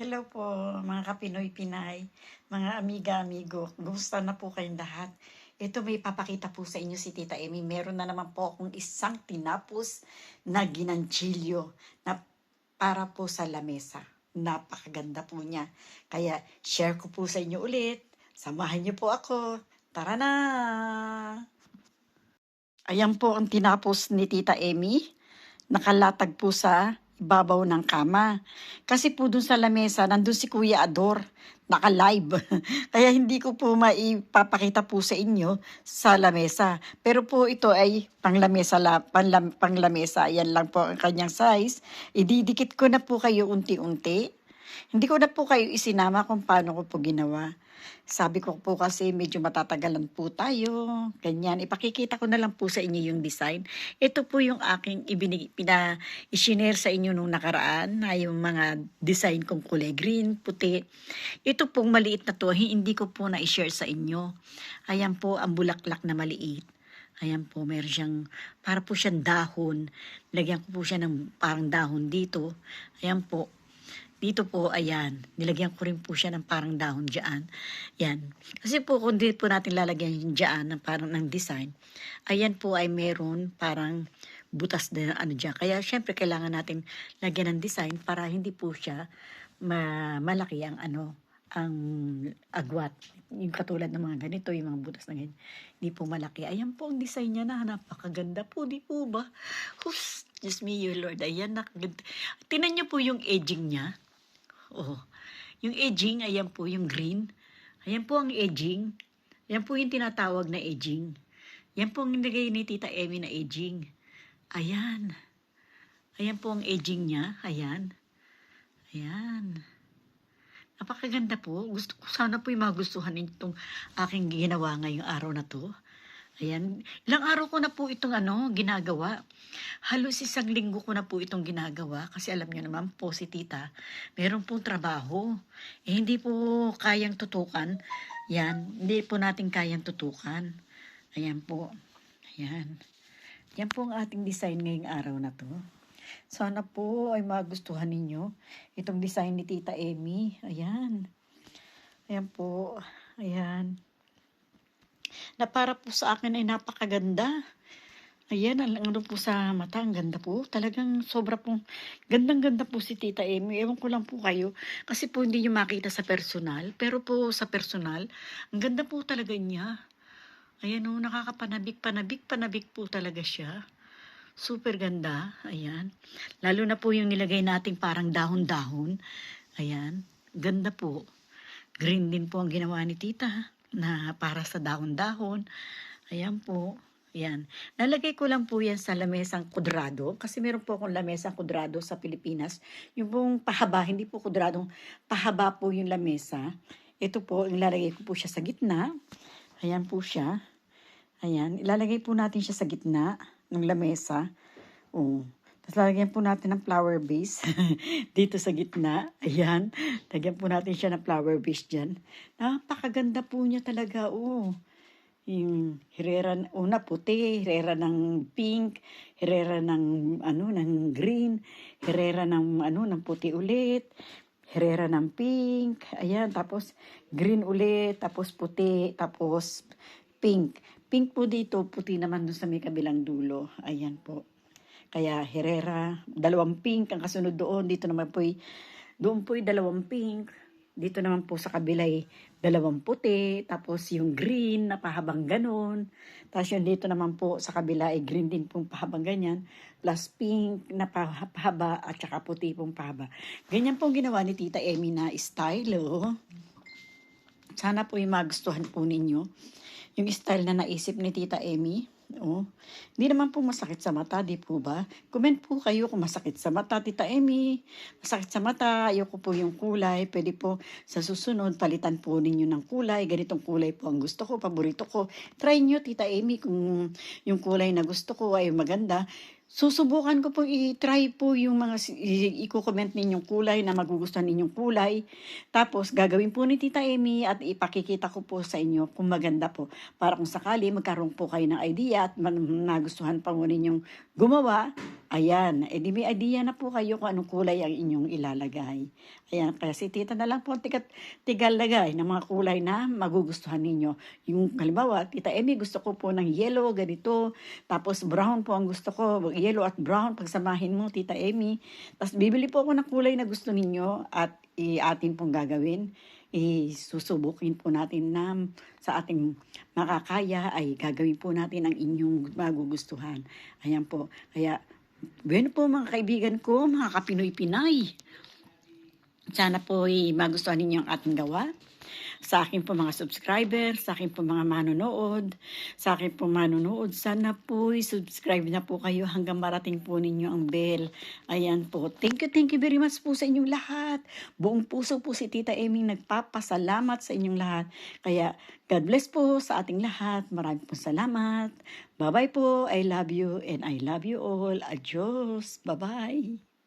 Hello po mga kapinoy-pinay, mga amiga-amigo. Kumusta na po kayong lahat? Ito may papakita po sa inyo si Tita Emmy. Meron na naman po akong isang tinapos na ginanchilyo na para po sa lamesa. Napakaganda po niya. Kaya share ko po sa inyo ulit. Samahan niyo po ako. Tara na! Ayan po ang tinapos ni Tita Emmy. Nakalatag po sa ibabaw ng kama. Kasi po dun sa lamesa, nandun si Kuya Ador, naka-live. Kaya hindi ko po maipapakita po sa inyo sa lamesa. Pero po ito ay panglamesa, panglamesa. Ayan lang po ang kanyang size. Ididikit ko na po kayo unti-unti. Hindi ko na po kayo isinama kung paano ko po ginawa. Sabi ko po kasi medyo matatagalan po tayo. Ganyan. Ipakikita ko na lang po sa inyo yung design. Ito po yung aking i-share sa inyo nung nakaraan na yung mga design kong kulay green, puti. Ito pong maliit na to, hindi ko po na-share sa inyo. Ayan po ang bulaklak na maliit. Ayan po, meron siyang, para po siyang dahon. Lagyan ko po siya ng parang dahon dito. Ayan po. Dito po, ayan, nilagyan ko rin po siya ng parang dahon dyan. Yan. Kasi po, kung di po natin lalagyan yung dyan ng parang ng design, ayan po ay meron parang butas na ano dyan. Kaya syempre kailangan natin lagyan ng design para hindi po siya malaki ang ano, ang agwat. Yung katulad ng mga ganito, yung mga butas na ganyan, hindi po malaki. Ayan po ang design niya na, napakaganda po, di po ba? Hus, just me, you Lord. Ayan, nakaganda. Tinan niyo po yung edging niya. Oh, yung edging, ayan po yung green. Ayan po ang edging. Ayan po yung tinatawag na edging. Yan po ang nilagay ni Tita Emmy na edging. Ayan. Ayan po ang edging niya. Ayan. Ayan. Napakaganda po. Gusto ko sana po yung magustuhan itong aking ginawa ngayong araw na to. Ayan. Ilang araw ko na po itong ginagawa. Halos isang linggo ko na po itong ginagawa. Kasi alam niyo naman po si Tita, meron pong trabaho. Hindi po kayang tutukan. Yan. Hindi po natin kayang tutukan. Ayan po. Ayan. Yan po ang ating design ngayong araw na to. Sana po ay magustuhan ninyo itong design ni Tita Emmy. Ayan. Ayan po. Ayan. Na para po sa akin ay napakaganda. Ayan, ano po sa mata, ang ganda po. Talagang sobra pong, gandang-ganda po si Tita Emmy. Ewan ko lang po kayo, kasi po hindi nyo makita sa personal. Pero po sa personal, ang ganda po talaga niya. Ayan o, nakakapanabik po talaga siya. Super ganda, ayan. Lalo na po yung nilagay nating parang dahon-dahon. Ayan, ganda po. Green din po ang ginawa ni Tita na para sa dahon-dahon. Ayan po. Ayan. Nalagay ko lang po yan sa lamesang kudrado. Kasi meron po akong lamesang kudrado sa Pilipinas. Yung pong pahaba, hindi po kudradong pahaba po yung lamesa. Ito po, ilalagay ko po siya sa gitna. Ayan po siya. Ayan. Ilalagay po natin siya sa gitna ng lamesa. Oh. Tapos lalagyan po natin ng flower base dito sa gitna. Ayan. Lagyan po natin siya ng flower base dyan. Napakaganda po niya talaga. Oh. Yung hirera, una puti, hirera ng pink, hirera ng ng green, hirera ng ng puti ulit, hirera ng pink, ayan, tapos green ulit, tapos puti, tapos pink. Pink po dito, puti naman dun sa may kabilang dulo. Ayan po. Kaya hirera, dalawang pink ang kasunod doon. Dito naman doon po'y dalawang pink. Dito naman po sa kabilay, dalawang puti, tapos yung green na pahabang ganon. Tapos yung dito naman po sa kabila ay green din pong pahabang ganyan, plus pink na pahaba at saka puti pong pahaba. Ganyan pong ginawa ni Tita Emmy na style, oh. Sana po yung magustuhan po ninyo yung style na naisip ni Tita Emmy. Oh, hindi naman po masakit sa mata, di po ba? Comment po kayo kung masakit sa mata, Tita Emmy. Masakit sa mata, ayoko po yung kulay. Pwede po sa susunod, palitan po ninyo ng kulay. Ganitong kulay po ang gusto ko, paborito ko. Try nyo, Tita Emmy, kung yung kulay na gusto ko ay maganda. Susubukan ko pong i-try po yung mga iko-comment ninyong kulay na magugustuhan ninyong kulay. Tapos gagawin po ni Tita Emmy at ipakikita ko po sa inyo kung maganda po. Para kung sakali magkaroon po kayo ng idea at nagustuhan pa mo ninyong gumawa, ayan, edi may idea na po kayo kung anong kulay ang inyong ilalagay. Ayan, kaya si Tita na lang po tigal lagay ng mga kulay na magugustuhan ninyo. Yung halimbawa, Tita Emmy, gusto ko po ng yellow, ganito. Tapos brown po ang gusto ko, yellow at brown, pagsamahin mo, Tita Emmy. Tapos bibili po ako ng kulay na gusto ninyo at atin pong gagawin. Susubukin po natin na sa ating makakaya ay gagawin po natin ang inyong magugustuhan. Ayan po. Kaya, bueno po mga kaibigan ko, mga kapinoy-pinay. Sana po magustuhan ninyo ang ating gawa. Sa akin po mga subscriber, sa akin po mga manonood, sana po subscribe na po kayo hanggang marating po ninyo ang bell. Ayan po. Thank you very much po sa inyong lahat. Buong puso po si Tita Emmy nagpapasalamat sa inyong lahat. Kaya God bless po sa ating lahat. Maraming po salamat. Bye-bye po. I love you and I love you all. Adios. Bye-bye.